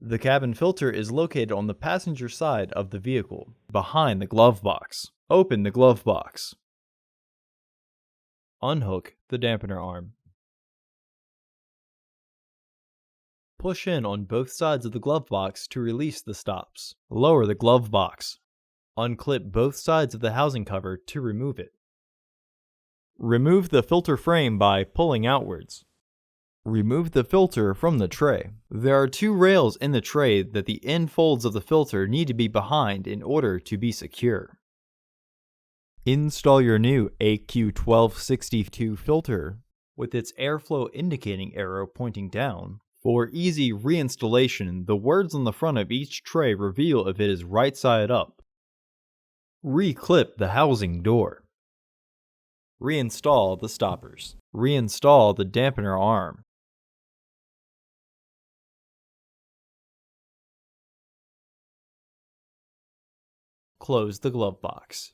The cabin filter is located on the passenger side of the vehicle, behind the glove box. Open the glove box. Unhook the dampener arm. Push in on both sides of the glove box to release the stops. Lower the glove box. Unclip both sides of the housing cover to remove it. Remove the filter frame by pulling outwards. Remove the filter from the tray. There are two rails in the tray that the end folds of the filter need to be behind in order to be secure. Install your new AQ1262 filter with its airflow indicating arrow pointing down. For easy reinstallation, the words on the front of each tray reveal if it is right side up. Reclip the housing door. Reinstall the stoppers. Reinstall the dampener arm. Close the glove box.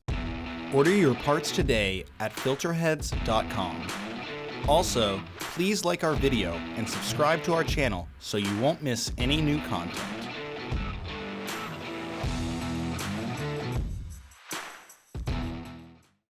Order your parts today at filterheads.com. Also, please like our video and subscribe to our channel so you won't miss any new content.